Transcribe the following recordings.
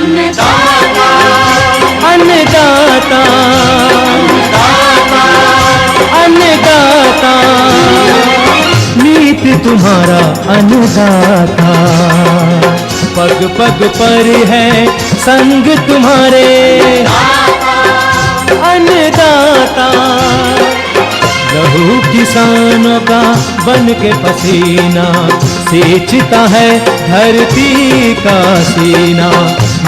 अन्नदाता अन्नदाता अन्नदाता नीत तुम्हारा अन्नदाता, पग पग पर है संग तुम्हारे अन्नदाता। लहू किसानों का बन के पसीना सींचता है धरती का सीना,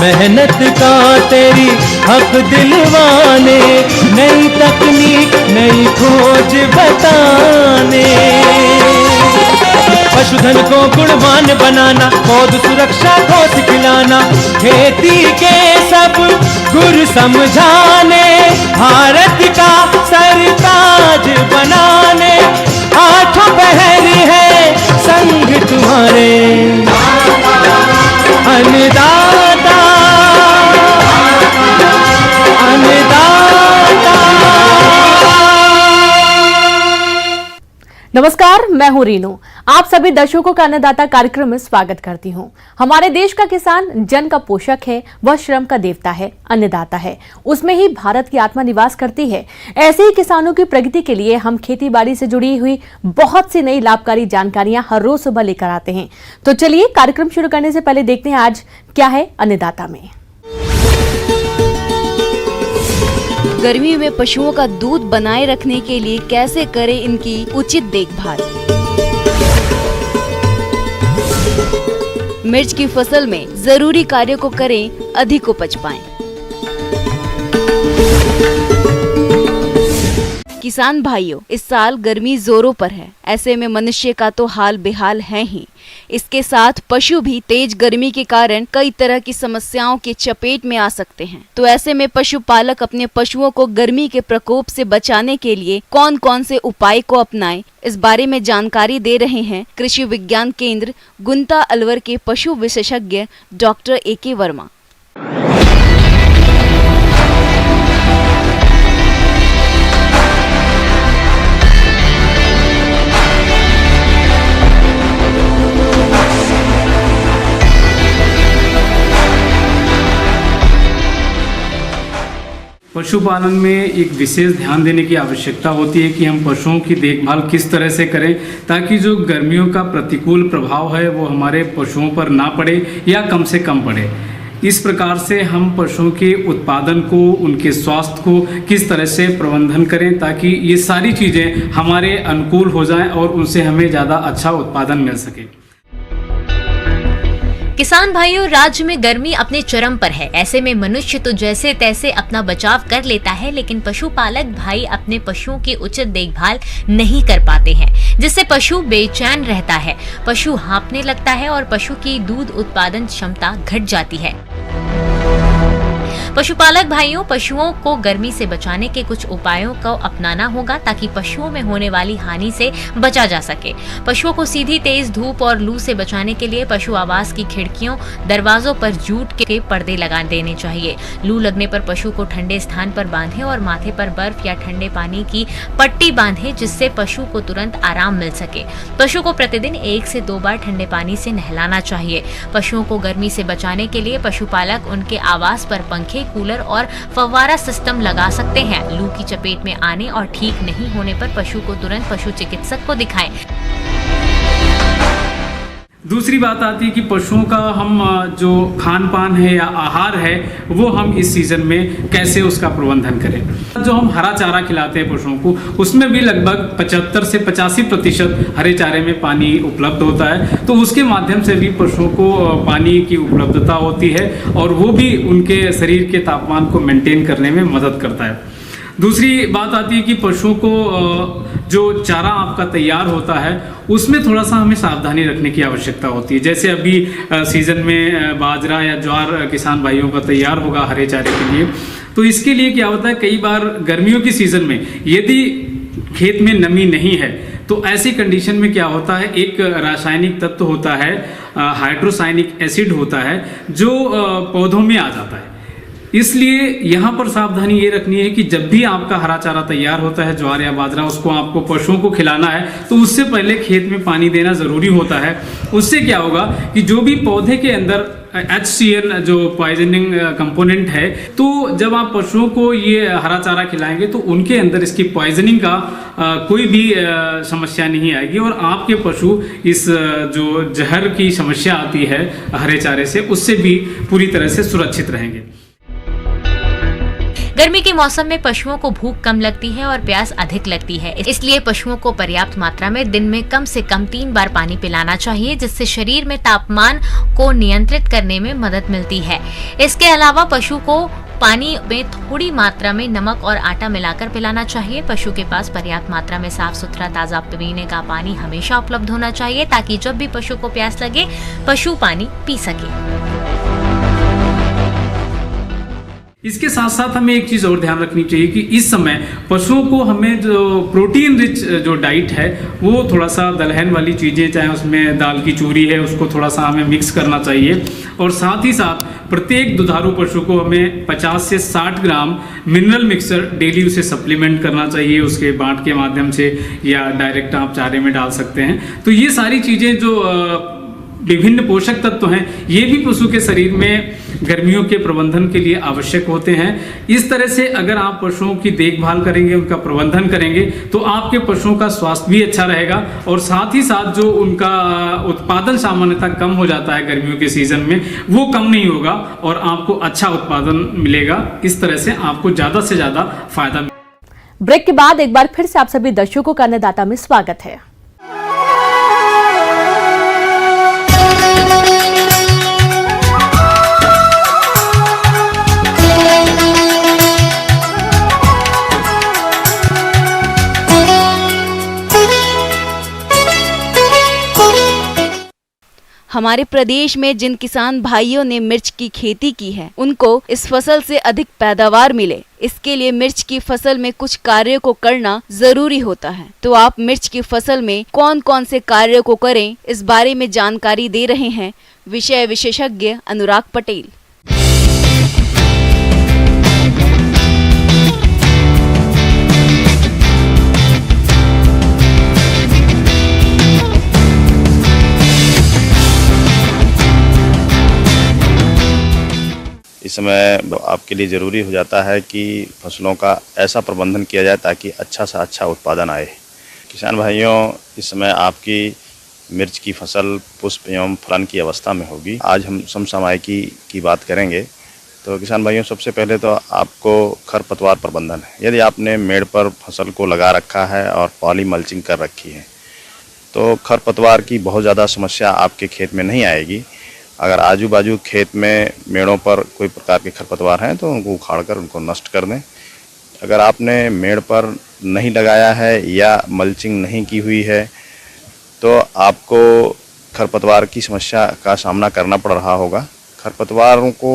मेहनत का तेरी हक दिलवाने, नई तकनीक नई खोज बताने। पशुधन को गुणवान बनाना, पौध सुरक्षा को सिखलाना, खेती के सब गुर समझाने, भारत का सरताज बनाने, आठों पहर है संग तुम्हारे अन्नदाता अन्नदाता। नमस्कार, मैं हूं रीनू। आप सभी दर्शकों का अन्नदाता कार्यक्रम में स्वागत करती हूं। हमारे देश का किसान जन का पोषक है, वह श्रम का देवता है, अन्नदाता है, उसमें ही भारत की आत्मा निवास करती है। ऐसे ही किसानों की प्रगति के लिए हम खेती बाड़ी से जुड़ी हुई बहुत सी नई लाभकारी जानकारियां हर रोज सुबह लेकर आते हैं। तो चलिए कार्यक्रम शुरू करने से पहले देखते हैं आज क्या है अन्नदाता में। गर्मी में पशुओं का दूध बनाए रखने के लिए कैसे करें इनकी उचित देखभाल। मिर्च की फसल में जरूरी कार्यों को करें, अधिक उपज पाएं। किसान भाइयों, इस साल गर्मी जोरों पर है। ऐसे में मनुष्य का तो हाल बेहाल है ही, इसके साथ पशु भी तेज गर्मी के कारण कई तरह की समस्याओं के चपेट में आ सकते हैं। तो ऐसे में पशुपालक अपने पशुओं को गर्मी के प्रकोप से बचाने के लिए कौन कौन से उपाय को अपनाएं, इस बारे में जानकारी दे रहे हैं कृषि विज्ञान केंद्र गुंता अलवर के पशु विशेषज्ञ डॉक्टर AK वर्मा। पशुपालन में एक विशेष ध्यान देने की आवश्यकता होती है कि हम पशुओं की देखभाल किस तरह से करें ताकि जो गर्मियों का प्रतिकूल प्रभाव है वो हमारे पशुओं पर ना पड़े या कम से कम पड़े। इस प्रकार से हम पशुओं के उत्पादन को, उनके स्वास्थ्य को किस तरह से प्रबंधन करें ताकि ये सारी चीज़ें हमारे अनुकूल हो जाएं और उनसे हमें ज़्यादा अच्छा उत्पादन मिल सके। किसान भाइयों, राज्य में गर्मी अपने चरम पर है। ऐसे में मनुष्य तो जैसे तैसे अपना बचाव कर लेता है, लेकिन पशुपालक भाई अपने पशुओं की उचित देखभाल नहीं कर पाते हैं, जिससे पशु बेचैन रहता है, पशु हाँफने लगता है और पशु की दूध उत्पादन क्षमता घट जाती है। पशुपालक भाइयों, पशुओं को गर्मी से बचाने के कुछ उपायों को अपनाना होगा ताकि पशुओं में होने वाली हानि से बचा जा सके। पशुओं को सीधी तेज धूप और लू से बचाने के लिए पशु आवास की खिड़कियों, दरवाजों पर जूट के पर्दे लगा देने चाहिए। लू लगने पर पशु को ठंडे स्थान पर बांधें और माथे पर बर्फ या ठंडे पानी की पट्टी बांधें, जिससे पशु को तुरंत आराम मिल सके। पशु को प्रतिदिन 1 से 2 बार ठंडे पानी से नहलाना चाहिए। पशुओं को गर्मी से बचाने के लिए पशुपालक उनके आवास पर पंखे, कूलर और फव्वारा सिस्टम लगा सकते हैं। लू की चपेट में आने और ठीक नहीं होने पर पशु को तुरंत पशु चिकित्सक को दिखाएं। दूसरी बात आती है कि पशुओं का हम जो खान पान है या आहार है वो हम इस सीजन में कैसे उसका प्रबंधन करें। जो हम हरा चारा खिलाते हैं पशुओं को, उसमें भी लगभग 75 से 85% हरे चारे में पानी उपलब्ध होता है, तो उसके माध्यम से भी पशुओं को पानी की उपलब्धता होती है और वो भी उनके शरीर के तापमान को मेंटेन करने में मदद करता है। दूसरी बात आती है कि पशुओं को जो चारा आपका तैयार होता है उसमें थोड़ा सा हमें सावधानी रखने की आवश्यकता होती है। जैसे अभी सीज़न में बाजरा या ज्वार किसान भाइयों का तैयार होगा हरे चारे के लिए, तो इसके लिए क्या होता है, कई बार गर्मियों की सीज़न में यदि खेत में नमी नहीं है तो ऐसी कंडीशन में क्या होता है, एक रासायनिक तत्व होता है, हाइड्रोसायनिक एसिड होता है, जो पौधों में आ जाता है। इसलिए यहाँ पर सावधानी ये रखनी है कि जब भी आपका हरा चारा तैयार होता है, ज्वार या बाजरा, उसको आपको पशुओं को खिलाना है तो उससे पहले खेत में पानी देना ज़रूरी होता है। उससे क्या होगा कि जो भी पौधे के अंदर HCN जो पॉइजनिंग कंपोनेंट है, तो जब आप पशुओं को ये हरा चारा खिलाएंगे तो उनके अंदर इसकी पॉइजनिंग का कोई भी समस्या नहीं आएगी और आपके पशु इस जो जहर की समस्या आती है हरे चारे से, उससे भी पूरी तरह से सुरक्षित रहेंगे। गर्मी के मौसम में पशुओं को भूख कम लगती है और प्यास अधिक लगती है, इसलिए पशुओं को पर्याप्त मात्रा में दिन में कम से कम 3 बार पानी पिलाना चाहिए, जिससे शरीर में तापमान को नियंत्रित करने में मदद मिलती है। इसके अलावा पशु को पानी में थोड़ी मात्रा में नमक और आटा मिलाकर पिलाना चाहिए। पशु के पास पर्याप्त मात्रा में साफ सुथरा ताज़ा पीने का पानी हमेशा उपलब्ध होना चाहिए, ताकि जब भी पशु को प्यास लगे पशु पानी पी सके। इसके साथ साथ हमें एक चीज़ और ध्यान रखनी चाहिए कि इस समय पशुओं को हमें जो प्रोटीन रिच जो डाइट है वो थोड़ा सा दलहन वाली चीज़ें, चाहे उसमें दाल की चूरी है, उसको थोड़ा सा हमें मिक्स करना चाहिए। और साथ ही साथ प्रत्येक दुधारू पशु को हमें 50 से 60 ग्राम मिनरल मिक्सर डेली उसे सप्लीमेंट करना चाहिए, उसके बांट के माध्यम से या डायरेक्ट आप चारे में डाल सकते हैं। तो ये सारी चीज़ें जो विभिन्न पोषक तत्व हैं, ये भी पशु के शरीर में गर्मियों के प्रबंधन के लिए आवश्यक होते हैं। इस तरह से अगर आप पशुओं की देखभाल करेंगे, उनका प्रबंधन करेंगे, तो आपके पशुओं का स्वास्थ्य भी अच्छा रहेगा और साथ ही साथ जो उनका उत्पादन सामान्यतः कम हो जाता है गर्मियों के सीजन में, वो कम नहीं होगा और आपको अच्छा उत्पादन मिलेगा। इस तरह से आपको ज़्यादा से ज़्यादा फायदा। ब्रेक के बाद एक बार फिर से आप सभी दर्शकों का अन्नदाता में स्वागत है। हमारे प्रदेश में जिन किसान भाइयों ने मिर्च की खेती की है, उनको इस फसल से अधिक पैदावार मिले, इसके लिए मिर्च की फसल में कुछ कार्यों को करना जरूरी होता है। तो आप मिर्च की फसल में कौन कौन से कार्यों को करें, इस बारे में जानकारी दे रहे हैं विषय विशेषज्ञ अनुराग पटेल। इस समय आपके लिए ज़रूरी हो जाता है कि फसलों का ऐसा प्रबंधन किया जाए ताकि अच्छा से अच्छा उत्पादन आए। किसान भाइयों, इस समय आपकी मिर्च की फसल पुष्प एवं फलन की अवस्था में होगी। आज हम समसामयिकी की बात करेंगे। तो किसान भाइयों, सबसे पहले तो आपको खरपतवार प्रबंधन है। यदि आपने मेड़ पर फसल को लगा रखा है और पॉली मल्चिंग कर रखी है तो खरपतवार की बहुत ज़्यादा समस्या आपके खेत में नहीं आएगी। अगर आजू बाजू खेत में मेड़ों पर कोई प्रकार के खरपतवार हैं तो उनको उखाड़कर उनको नष्ट कर दें। अगर आपने मेड़ पर नहीं लगाया है या मल्चिंग नहीं की हुई है तो आपको खरपतवार की समस्या का सामना करना पड़ रहा होगा। खरपतवारों को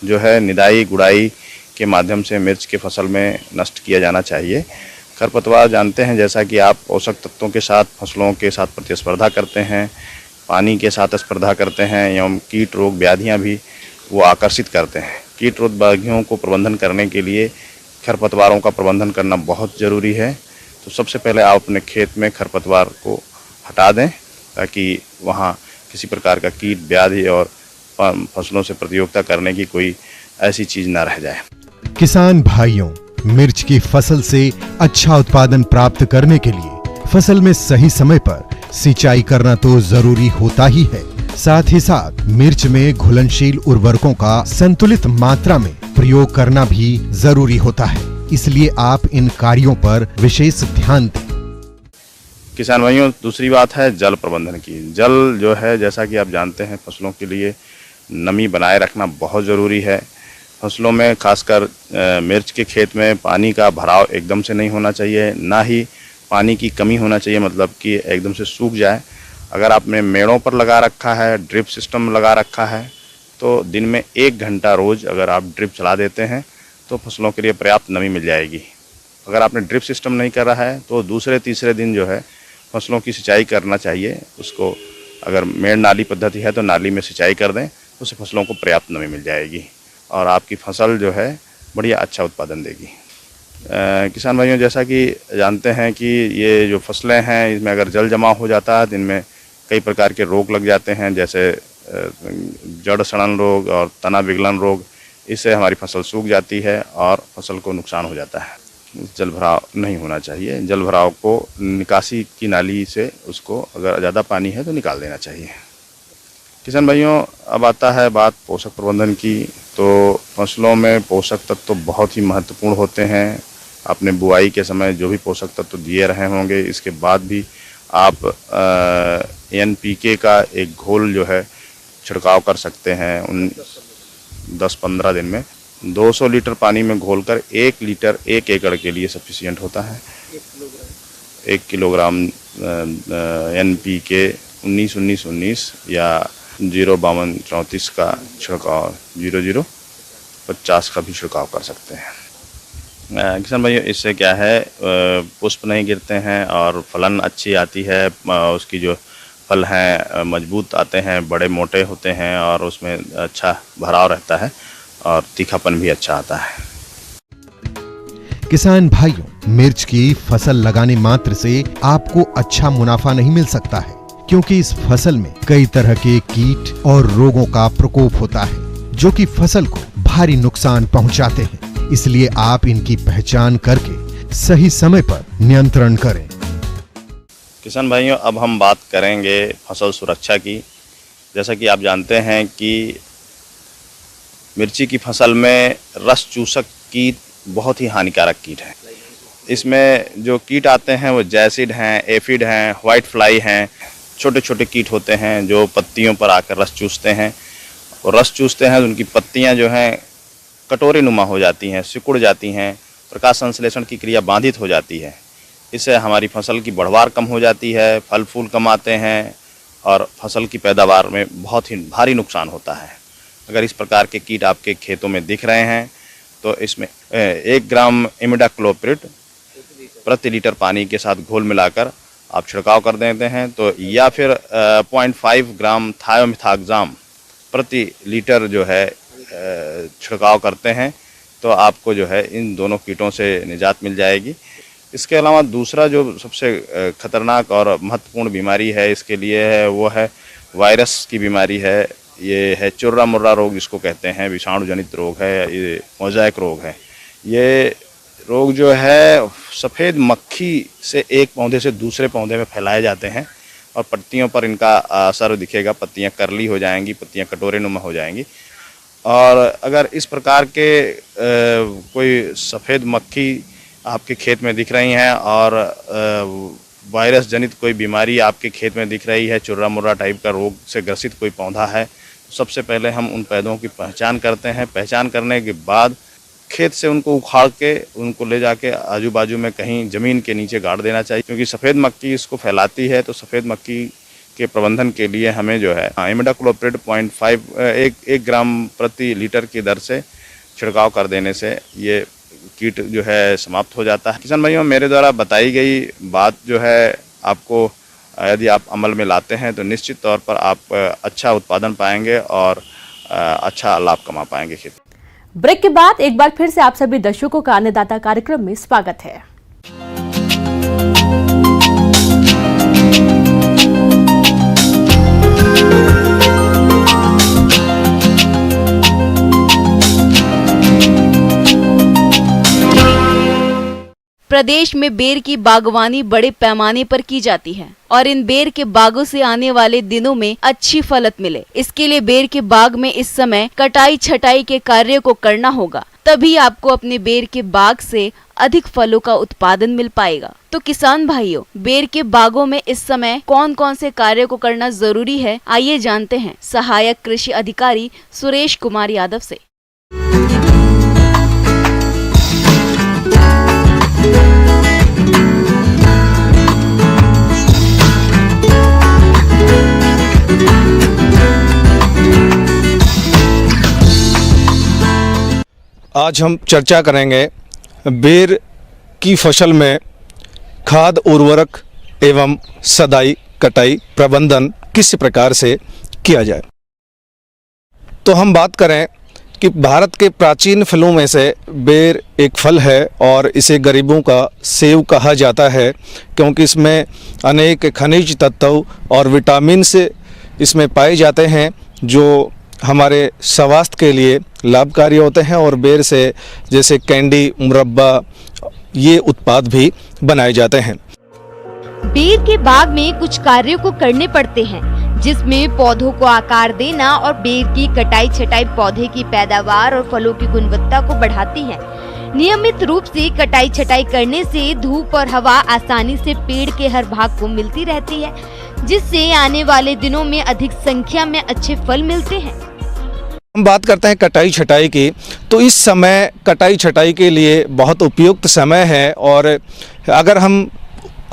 जो है निदाई गुड़ाई के माध्यम से मिर्च के फसल में नष्ट किया जाना चाहिए। खरपतवार जानते हैं, जैसा कि आप पोषक तत्वों के साथ फसलों के साथ प्रतिस्पर्धा करते हैं, पानी के साथ स्पर्धा करते हैं एवं कीट रोग व्याधियाँ भी वो आकर्षित करते हैं। कीट रोग व्याधियों को प्रबंधन करने के लिए खरपतवारों का प्रबंधन करना बहुत ज़रूरी है। तो सबसे पहले आप अपने खेत में खरपतवार को हटा दें ताकि वहाँ किसी प्रकार का कीट व्याधि और फसलों से प्रतियोगिता करने की कोई ऐसी चीज़ न रह जाए। किसान भाइयों, मिर्च की फसल से अच्छा उत्पादन प्राप्त करने के लिए फसल में सही समय पर सिंचाई करना तो जरूरी होता ही है। साथ ही साथ मिर्च में घुलनशील उर्वरकों का संतुलित मात्रा में प्रयोग करना भी जरूरी होता है। इसलिए आप इन कार्यों पर विशेष ध्यान दें। किसान भाइयों, दूसरी बात है जल प्रबंधन की। जल जो है, जैसा कि आप जानते हैं, फसलों के लिए नमी बनाए रखना बहुत ज़रूरी है। फसलों में खासकर मिर्च के खेत में पानी का भराव एकदम से नहीं होना चाहिए, ना ही पानी की कमी होना चाहिए, मतलब कि एकदम से सूख जाए। अगर आपने मेड़ों पर लगा रखा है, ड्रिप सिस्टम लगा रखा है, तो दिन में 1 घंटा रोज़ अगर आप ड्रिप चला देते हैं तो फसलों के लिए पर्याप्त नमी मिल जाएगी। अगर आपने ड्रिप सिस्टम नहीं कर रहा है तो दूसरे तीसरे दिन जो है फसलों की सिंचाई करना चाहिए। उसको अगर मेड़ नाली पद्धति है तो नाली में सिंचाई कर दें, उससे फसलों को पर्याप्त नमी मिल जाएगी। और आपकी फसल जो है बढ़िया अच्छा उत्पादन देगी। किसान भाइयों, जैसा कि जानते हैं कि ये जो फसलें हैं इसमें अगर जल जमाव हो जाता है तो इनमें कई प्रकार के रोग लग जाते हैं, जैसे जड़ सड़न रोग और तना विगलन रोग। इससे हमारी फसल सूख जाती है और फसल को नुकसान हो जाता है। जल भराव नहीं होना चाहिए। जल भराव को निकासी की नाली से उसको अगर ज़्यादा पानी है तो निकाल देना चाहिए। किसान भाइयों, अब आता है बात पोषक प्रबंधन की। तो फसलों में पोषक तत्व तो बहुत ही महत्वपूर्ण होते हैं। आपने बुआई के समय जो भी पोषक तत्व दिए रहे होंगे, इसके बाद भी आप NPK का एक घोल जो है छिड़काव कर सकते हैं। 10-15 दिन में 200 लीटर पानी में घोलकर 1 लीटर 1 एकड़ के लिए सफिशिएंट होता है। 1 किलोग्राम NPK 19-19-19 या 0-52-34 का छिड़काव, 0-0-50 का भी छिड़काव कर सकते हैं। किसान भाइयों, इससे क्या है, पुष्प नहीं गिरते हैं और फलन अच्छी आती है। उसकी जो फल हैं मजबूत आते हैं, बड़े मोटे होते हैं और उसमें अच्छा भराव रहता है और तीखापन भी अच्छा आता है। किसान भाइयों, मिर्च की फसल लगाने मात्र से आपको अच्छा मुनाफा नहीं मिल सकता है, क्योंकि इस फसल में कई तरह के कीट और रोगों का प्रकोप होता है जो कि फसल को भारी नुकसान पहुंचाते हैं। इसलिए आप इनकी पहचान करके सही समय पर नियंत्रण करें। किसान भाइयों, अब हम बात करेंगे फसल सुरक्षा की। जैसा कि आप जानते हैं कि मिर्ची की फसल में रस चूसक कीट बहुत ही हानिकारक कीट है। इसमें जो कीट आते हैं वो जैसिड हैं, एफिड हैं, व्हाइट फ्लाई हैं। छोटे छोटे कीट होते हैं जो पत्तियों पर आकर रस चूसते हैं, और रस चूसते हैं तो उनकी पत्तियां जो हैं कटोरे नुमा हो जाती हैं, सिकुड़ जाती हैं, प्रकाश संश्लेषण की क्रिया बाधित हो जाती है। इससे हमारी फसल की बढ़वार कम हो जाती है, फल फूल कम आते हैं और फसल की पैदावार में बहुत ही भारी नुकसान होता है। अगर इस प्रकार के कीट आपके खेतों में दिख रहे हैं तो इसमें 1 ग्राम इमिडाक्लोप्रिड प्रति लीटर पानी के साथ घोल मिलाकर आप छिड़काव कर देते हैं तो, या फिर 0.5 ग्राम थायोमिथाक्साम प्रति लीटर जो है छिड़काव करते हैं तो आपको जो है इन दोनों कीटों से निजात मिल जाएगी। इसके अलावा दूसरा जो सबसे खतरनाक और महत्वपूर्ण बीमारी है इसके लिए है वो है वायरस की बीमारी है। ये है चुर्रा मुर्रा रोग जिसको कहते हैं, विषाणु जनित रोग है, ये मोज़ेक रोग है। ये रोग जो है सफ़ेद मक्खी से एक पौधे से दूसरे पौधे में फैलाए जाते हैं और पत्तियों पर इनका असर दिखेगा। पत्तियां करली हो जाएंगी, पत्तियां कटोरे नुमा हो जाएंगी। और अगर इस प्रकार के कोई सफ़ेद मक्खी आपके खेत में दिख रही हैं और वायरस जनित कोई बीमारी आपके खेत में दिख रही है, चुर्रा मुर्रा टाइप का रोग से ग्रसित कोई पौधा है, तो सबसे पहले हम उन पौधों की पहचान करते हैं। पहचान करने के बाद खेत से उनको उखाड़ के उनको ले जाके आजू बाजू में कहीं ज़मीन के नीचे गाड़ देना चाहिए, क्योंकि सफ़ेद मक्खी इसको फैलाती है। तो सफ़ेद मक्खी के प्रबंधन के लिए हमें जो है इमिडाक्लोप्रिड 1 ग्राम प्रति लीटर की दर से छिड़काव कर देने से ये कीट जो है समाप्त हो जाता है। किसान भाइयों, मेरे द्वारा बताई गई बात जो है आपको यदि आप अमल में लाते हैं तो निश्चित तौर पर आप अच्छा उत्पादन पाएंगे और अच्छा लाभ कमा पाएंगे खेती। ब्रेक के बाद एक बार फिर से आप सभी दर्शकों का अन्नदाता कार्यक्रम में स्वागत है। प्रदेश में बेर की बागवानी बड़े पैमाने पर की जाती है और इन बेर के बागों से आने वाले दिनों में अच्छी फलत मिले, इसके लिए बेर के बाग में इस समय कटाई छटाई के कार्य को करना होगा, तभी आपको अपने बेर के बाग से अधिक फलों का उत्पादन मिल पाएगा। तो किसान भाइयों, बेर के बागों में इस समय कौन कौन से कार्य को करना जरूरी है, आइए जानते हैं सहायक कृषि अधिकारी सुरेश कुमार यादव से। आज हम चर्चा करेंगे बेर की फसल में खाद उर्वरक एवं सदाई कटाई प्रबंधन किस प्रकार से किया जाए। तो हम बात करें कि भारत के प्राचीन फलों में से बेर एक फल है और इसे गरीबों का सेव कहा जाता है, क्योंकि इसमें अनेक खनिज तत्व और विटामिन से इसमें पाए जाते हैं जो हमारे स्वास्थ्य के लिए लाभकारी होते हैं। और बेर से जैसे कैंडी, मुरब्बा, ये उत्पाद भी बनाए जाते हैं। बेर के बाग में कुछ कार्यों को करने पड़ते हैं, जिसमें पौधों को आकार देना और बेर की कटाई छटाई पौधे की पैदावार और फलों की गुणवत्ता को बढ़ाती है। नियमित रूप से कटाई छटाई करने से धूप और हवा आसानी से पेड़ के हर भाग को मिलती रहती है, जिससे आने वाले दिनों में अधिक संख्या में अच्छे फल मिलते हैं। हम बात करते हैं कटाई छटाई की, तो इस समय कटाई छटाई के लिए बहुत उपयुक्त समय है। और अगर हम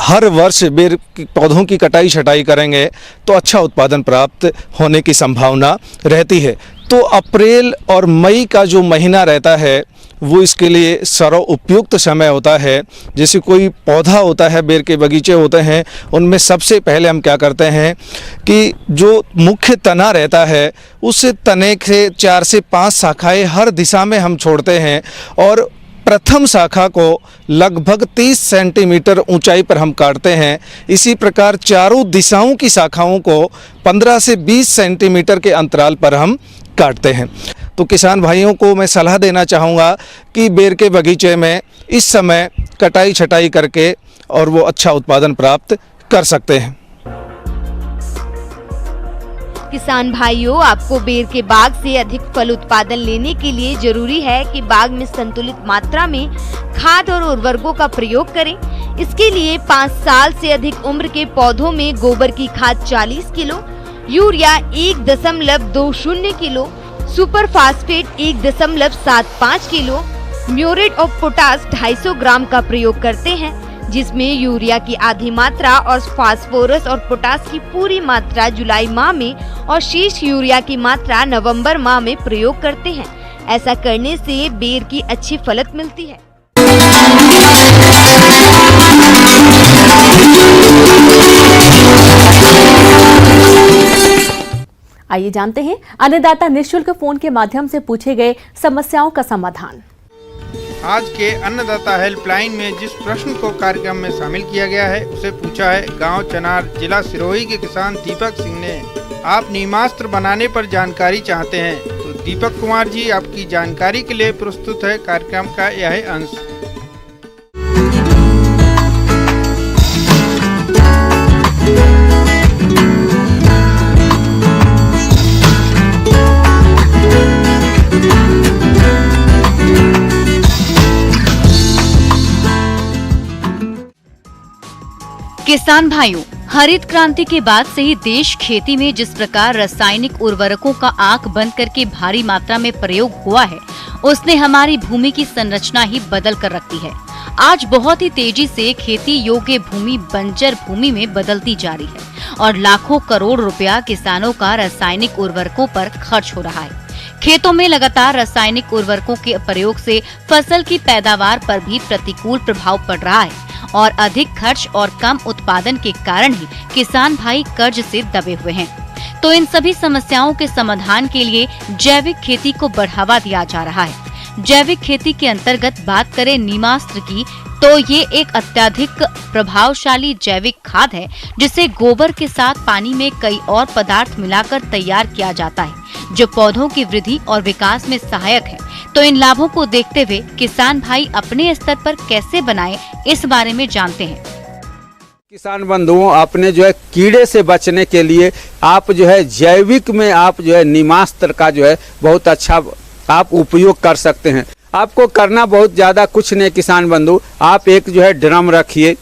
हर वर्ष बेर की पौधों की कटाई छटाई करेंगे तो अच्छा उत्पादन प्राप्त होने की संभावना रहती है। तो अप्रैल और मई का जो महीना रहता है वो इसके लिए सर्व उपयुक्त समय होता है। जैसे कोई पौधा होता है, बेर के बगीचे होते हैं, उनमें सबसे पहले हम क्या करते हैं कि जो मुख्य तना रहता है उस तने से 4 से 5 शाखाएं हर दिशा में हम छोड़ते हैं और प्रथम शाखा को लगभग 30 सेंटीमीटर ऊंचाई पर हम काटते हैं। इसी प्रकार चारों दिशाओं की शाखाओं को 15 से 20 सेंटीमीटर के अंतराल पर हम काटते हैं। तो किसान भाइयों को मैं सलाह देना चाहूँगा कि बेर के बगीचे में इस समय कटाई छटाई करके और वो अच्छा उत्पादन प्राप्त कर सकते हैं। किसान भाइयों, आपको बेर के बाग से अधिक फल उत्पादन लेने के लिए जरूरी है कि बाग में संतुलित मात्रा में खाद और उर्वरकों का प्रयोग करें। इसके लिए 5 साल से अधिक उम्र के पौधों में गोबर की खाद 40 kilo, urea 1.20 kilo, super phosphate 1.75 kilo, muriate of potash 250 ग्राम का प्रयोग करते हैं, जिसमें यूरिया की आधी मात्रा और फास्फोरस और पोटाश की पूरी मात्रा जुलाई माह में और शेष यूरिया की मात्रा नवंबर माह में प्रयोग करते हैं। ऐसा करने से बेर की अच्छी फलत मिलती है। आइए जानते हैं अन्नदाता निःशुल्क फोन के माध्यम से पूछे गए समस्याओं का समाधान। आज के अन्नदाता हेल्पलाइन में जिस प्रश्न को कार्यक्रम में शामिल किया गया है उसे पूछा है गांव चनार, जिला सिरोही के किसान दीपक सिंह ने। आप नीमास्त्र बनाने पर जानकारी चाहते हैं तो दीपक कुमार जी आपकी जानकारी के लिए प्रस्तुत है कार्यक्रम का यह अंश। किसान भाइयों, हरित क्रांति के बाद से ही देश खेती में जिस प्रकार रासायनिक उर्वरकों का आंख बंद करके भारी मात्रा में प्रयोग हुआ है, उसने हमारी भूमि की संरचना ही बदल कर रखी है। आज बहुत ही तेजी से खेती योग्य भूमि बंजर भूमि में बदलती जा रही है और लाखों करोड़ रुपया किसानों का रासायनिक उर्वरकों पर खर्च हो रहा है। खेतों में लगातार रासायनिक उर्वरकों के प्रयोग से फसल की पैदावार पर भी प्रतिकूल प्रभाव पड़ रहा है और अधिक खर्च और कम उत्पादन के कारण ही किसान भाई कर्ज से दबे हुए हैं। तो इन सभी समस्याओं के समाधान के लिए जैविक खेती को बढ़ावा दिया जा रहा है। जैविक खेती के अंतर्गत बात करें नीमास्त्र की, तो ये एक अत्यधिक प्रभावशाली जैविक खाद है जिसे गोबर के साथ पानी में कई और पदार्थ मिलाकर तैयार किया जाता है, जो पौधों की वृद्धि और विकास में सहायक है। तो इन लाभों को देखते हुए किसान भाई अपने स्तर पर कैसे बनाएं, इस बारे में जानते हैं। किसान बंधुओं, आपने जो है कीड़े से बचने के लिए आप जो है जैविक में आप जो है नीमास्त्र का जो है बहुत अच्छा आप उपयोग कर सकते हैं। आपको करना बहुत ज़्यादा कुछ नहीं किसान बंधु, आप एक जो है ड्रम रखिए,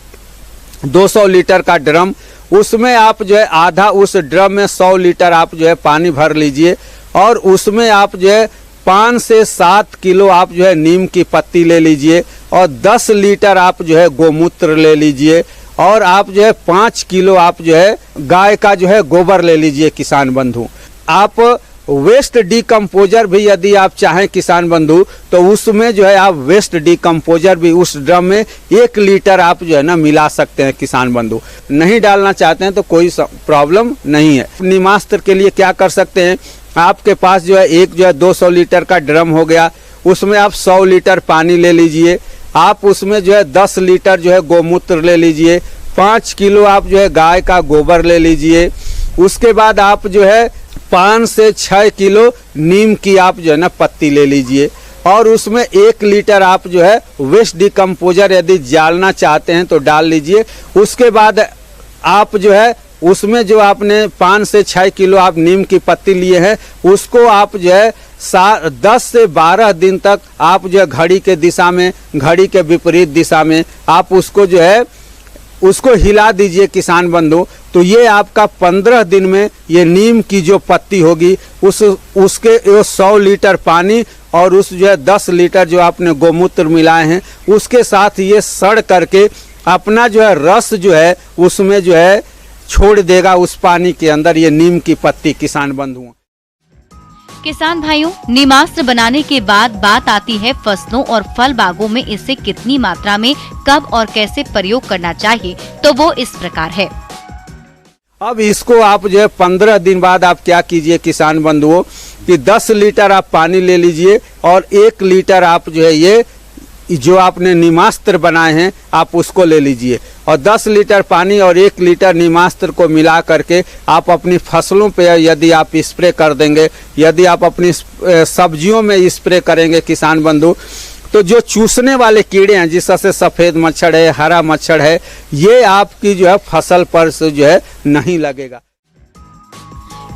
200 लीटर का ड्रम, उसमें आप जो है आधा उस ड्रम में 100 लीटर आप जो है पानी भर लीजिए और उसमें आप जो है 5 से 7 किलो आप जो है नीम की पत्ती ले लीजिए और 10 लीटर आप जो है गोमूत्र ले लीजिए और आप जो है 5 किलो आप जो है गाय का जो है गोबर ले लीजिए। किसान बंधु, आप वेस्ट डिकम्पोजर भी यदि आप चाहें किसान बंधु तो उसमें जो है आप वेस्ट डिकम्पोजर भी उस ड्रम में 1 लीटर आप जो है ना मिला सकते हैं। किसान बंधु नहीं डालना चाहते हैं तो कोई प्रॉब्लम नहीं है। नीमास्त्र के लिए क्या कर सकते हैं आपके पास जो है एक जो है 200 लीटर का ड्रम हो गया, उसमें आप 100 लीटर पानी ले लीजिए। आप उसमें जो है 10 लीटर जो है गोमूत्र ले लीजिए, 5 किलो आप जो है गाय का गोबर ले लीजिए। उसके बाद आप जो है 5 से 6 किलो नीम की आप जो है ना पत्ती ले लीजिए, और उसमें 1 लीटर आप जो है वेस्ट डिकम्पोजर यदि डालना चाहते हैं तो डाल लीजिए। उसके बाद आप जो है उसमें जो आपने 5 से 6 किलो आप नीम की पत्ती लिए हैं, उसको आप जो है 10 से 12 दिन तक आप जो है घड़ी के दिशा में, घड़ी के विपरीत दिशा में आप उसको जो है उसको हिला दीजिए किसान बंधु। तो ये आपका 15 दिन में ये नीम की जो पत्ती होगी उसके 100 लीटर पानी और उस जो है 10 लीटर जो आपने गोमूत्र मिलाए हैं उसके साथ ये सड़ करके अपना जो है रस जो है उसमें जो है छोड़ देगा उस पानी के अंदर, ये नीम की पत्ती किसान बंधुओं। किसान भाइयों, नीमास्त्र बनाने के बाद बात आती है फसलों और फल बागों में इसे कितनी मात्रा में, कब और कैसे प्रयोग करना चाहिए। तो वो इस प्रकार है। अब इसको आप जो है 15 दिन बाद आप क्या कीजिए किसान बंधुओं कि 10 लीटर आप पानी ले लीजिए और 1 लीटर आप जो है ये जो आपने नीमास्त्र बनाए हैं आप उसको ले लीजिए, और 10 लीटर पानी और 1 लीटर नीमास्त्र को मिला करके आप अपनी फसलों पे यदि आप स्प्रे कर देंगे, यदि आप अपनी सब्जियों में स्प्रे करेंगे किसान बंधु, तो जो चूसने वाले कीड़े हैं जिससे सफ़ेद मच्छर है, हरा मच्छर है, ये आपकी जो है फसल पर से जो है नहीं लगेगा।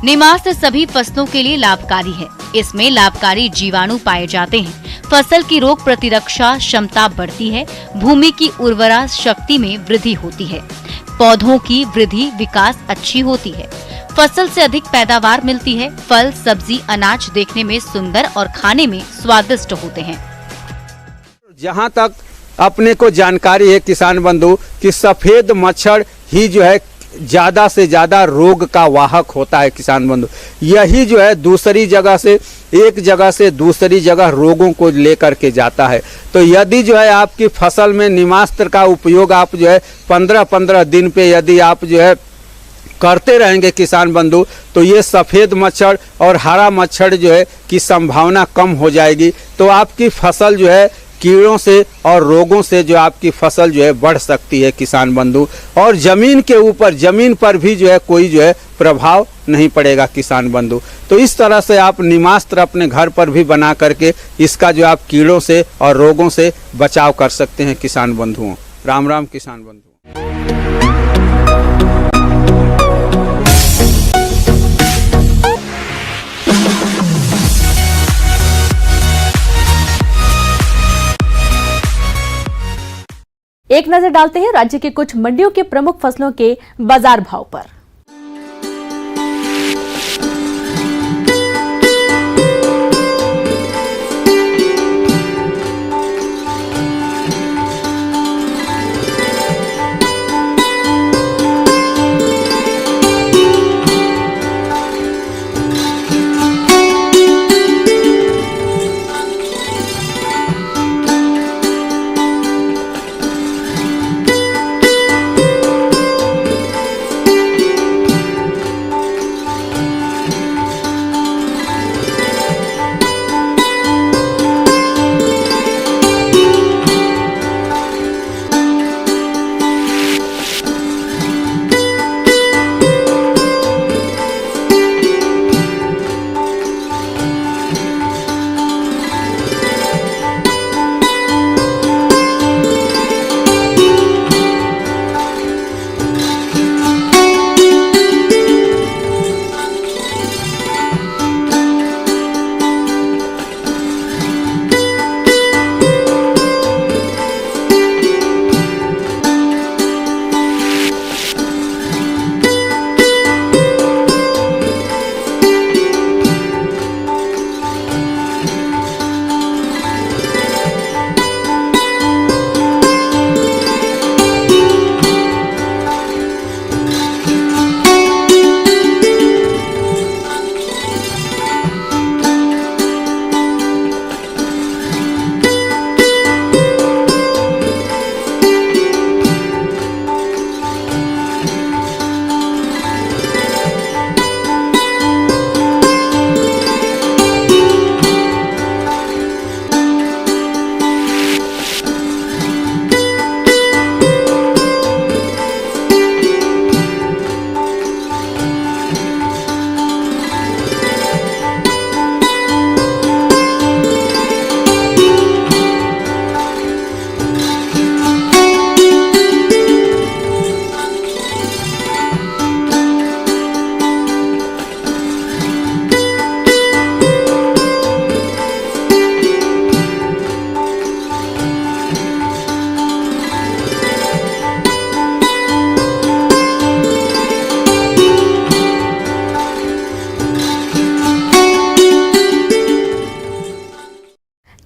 नीमास्त्र सभी फसलों के लिए लाभकारी है। इसमें लाभकारी जीवाणु पाए जाते हैं। फसल की रोग प्रतिरक्षा क्षमता बढ़ती है। भूमि की उर्वरा शक्ति में वृद्धि होती है। पौधों की वृद्धि विकास अच्छी होती है। फसल से अधिक पैदावार मिलती है। फल, सब्जी, अनाज देखने में सुंदर और खाने में स्वादिष्ट होते हैं। जहाँ तक अपने को जानकारी है किसान बंधु कि सफेद मच्छर ही जो है ज्यादा से ज्यादा रोग का वाहक होता है किसान बंधु। यही जो है दूसरी जगह से, एक जगह से दूसरी जगह रोगों को लेकर के जाता है। तो यदि जो है आपकी फसल में नीमास्त्र का उपयोग आप जो है 15-15 दिन पे यदि आप जो है करते रहेंगे किसान बंधु, तो ये सफ़ेद मच्छर और हरा मच्छर जो है की संभावना कम हो जाएगी। तो आपकी फसल जो है कीड़ों से और रोगों से जो आपकी फसल जो है बढ़ सकती है किसान बंधु, और जमीन के ऊपर, जमीन पर भी जो है कोई जो है प्रभाव नहीं पड़ेगा किसान बंधु। तो इस तरह से आप नीमास्त्र अपने घर पर भी बना करके इसका जो आप कीड़ों से और रोगों से बचाव कर सकते हैं किसान बंधुओं। राम राम किसान बंधु। एक नजर डालते हैं राज्य के कुछ मंडियों के प्रमुख फसलों के बाजार भाव पर।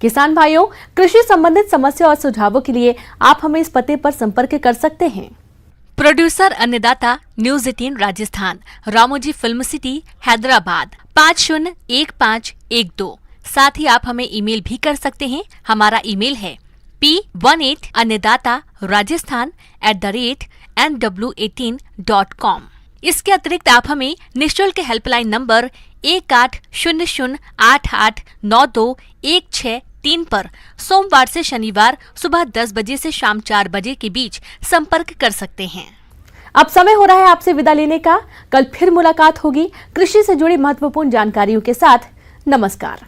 किसान भाइयों, कृषि संबंधित समस्या और सुझावों के लिए आप हमें इस पते पर संपर्क कर सकते हैं। प्रोड्यूसर अन्नदाता news 18 Rajasthan, Ramoji film city, Hyderabad 501512। साथ ही आप हमें ईमेल भी कर सकते हैं। हमारा ईमेल है p18annadaata@nw18.com। इसके अतिरिक्त आप हमें निःशुल्क हेल्पलाइन नंबर 1800889216 पर सोमवार से शनिवार सुबह 10 बजे से शाम 4 बजे के बीच संपर्क कर सकते हैं। अब समय हो रहा है आपसे विदा लेने का। कल फिर मुलाकात होगी कृषि से जुड़ी महत्वपूर्ण जानकारियों के साथ। नमस्कार।